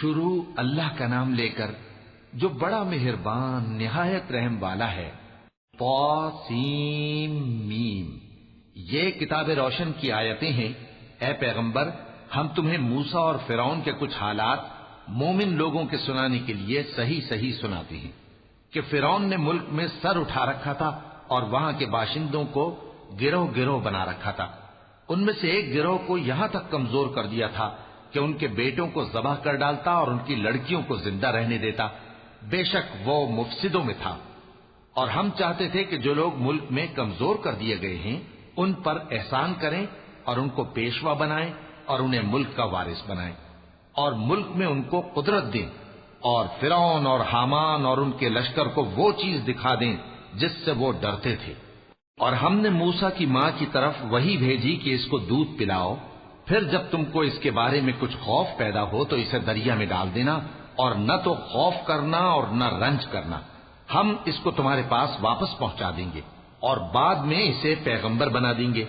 شروع اللہ کا نام لے کر جو بڑا مہربان نہایت رحم والا ہے۔ طاسیم میم، یہ کتاب روشن کی آیتیں ہیں۔ اے پیغمبر، ہم تمہیں موسیٰ اور فرعون کے کچھ حالات مومن لوگوں کے سنانے کے لیے صحیح صحیح سناتے ہیں کہ فرعون نے ملک میں سر اٹھا رکھا تھا اور وہاں کے باشندوں کو گروہ گروہ بنا رکھا تھا۔ ان میں سے ایک گروہ کو یہاں تک کمزور کر دیا تھا کہ ان کے بیٹوں کو ذبح کر ڈالتا اور ان کی لڑکیوں کو زندہ رہنے دیتا۔ بے شک وہ مفسدوں میں تھا۔ اور ہم چاہتے تھے کہ جو لوگ ملک میں کمزور کر دیے گئے ہیں ان پر احسان کریں اور ان کو پیشوا بنائیں اور انہیں ملک کا وارث بنائیں اور ملک میں ان کو قدرت دیں اور فرعون اور حامان اور ان کے لشکر کو وہ چیز دکھا دیں جس سے وہ ڈرتے تھے۔ اور ہم نے موسیٰ کی ماں کی طرف وحی بھیجی کہ اس کو دودھ پلاؤ، پھر جب تم کو اس کے بارے میں کچھ خوف پیدا ہو تو اسے دریا میں ڈال دینا، اور نہ تو خوف کرنا اور نہ رنج کرنا، ہم اس کو تمہارے پاس واپس پہنچا دیں گے اور بعد میں اسے پیغمبر بنا دیں گے۔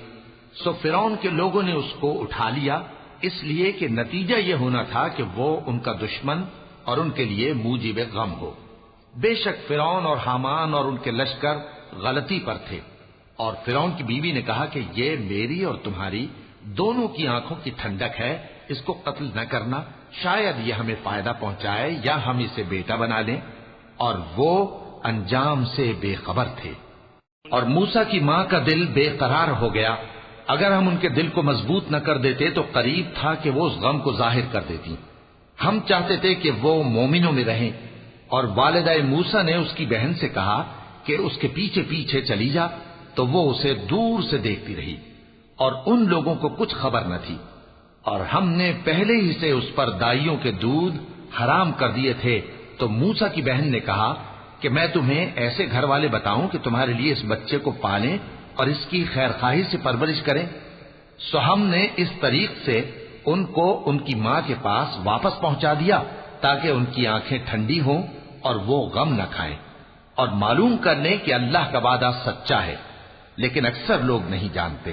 سو فرعون کے لوگوں نے اس کو اٹھا لیا، اس لیے کہ نتیجہ یہ ہونا تھا کہ وہ ان کا دشمن اور ان کے لیے موجب غم ہو۔ بے شک فرعون اور حامان اور ان کے لشکر غلطی پر تھے۔ اور فرعون کی بیوی نے کہا کہ یہ میری اور تمہاری دونوں کی آنکھوں کی ٹھنڈک ہے، اس کو قتل نہ کرنا، شاید یہ ہمیں فائدہ پہنچائے یا ہم اسے بیٹا بنا لیں۔ اور وہ انجام سے بے خبر تھے۔ اور موسیٰ کی ماں کا دل بے قرار ہو گیا۔ اگر ہم ان کے دل کو مضبوط نہ کر دیتے تو قریب تھا کہ وہ اس غم کو ظاہر کر دیتی۔ ہم چاہتے تھے کہ وہ مومنوں میں رہیں۔ اور والدہ موسیٰ نے اس کی بہن سے کہا کہ اس کے پیچھے پیچھے چلی جا، تو وہ اسے دور سے دیکھتی رہی اور ان لوگوں کو کچھ خبر نہ تھی۔ اور ہم نے پہلے ہی سے اس پر دائیوں کے دودھ حرام کر دیے تھے۔ تو موسیٰ کی بہن نے کہا کہ میں تمہیں ایسے گھر والے بتاؤں کہ تمہارے لیے اس بچے کو پالیں اور اس کی خیر خواہی سے پرورش کریں۔ سو ہم نے اس طریق سے ان کو ان کی ماں کے پاس واپس پہنچا دیا تاکہ ان کی آنکھیں ٹھنڈی ہوں اور وہ غم نہ کھائیں، اور معلوم کر لیں کہ اللہ کا وعدہ سچا ہے، لیکن اکثر لوگ نہیں جانتے۔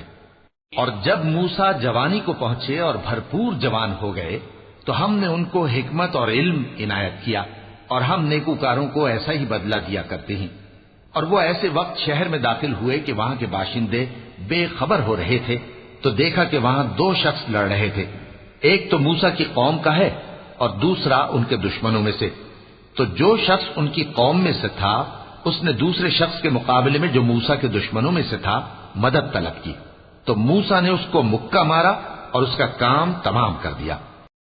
اور جب موسیٰ جوانی کو پہنچے اور بھرپور جوان ہو گئے تو ہم نے ان کو حکمت اور علم عنایت کیا، اور ہم نیکوکاروں کو ایسا ہی بدلہ دیا کرتے ہیں۔ اور وہ ایسے وقت شہر میں داخل ہوئے کہ وہاں کے باشندے بے خبر ہو رہے تھے، تو دیکھا کہ وہاں دو شخص لڑ رہے تھے، ایک تو موسیٰ کی قوم کا ہے اور دوسرا ان کے دشمنوں میں سے۔ تو جو شخص ان کی قوم میں سے تھا اس نے دوسرے شخص کے مقابلے میں جو موسیٰ کے دشمنوں میں سے تھا مدد طلب کی، تو موسیٰ نے اس کو مکہ مارا اور اس کا کام تمام کر دیا۔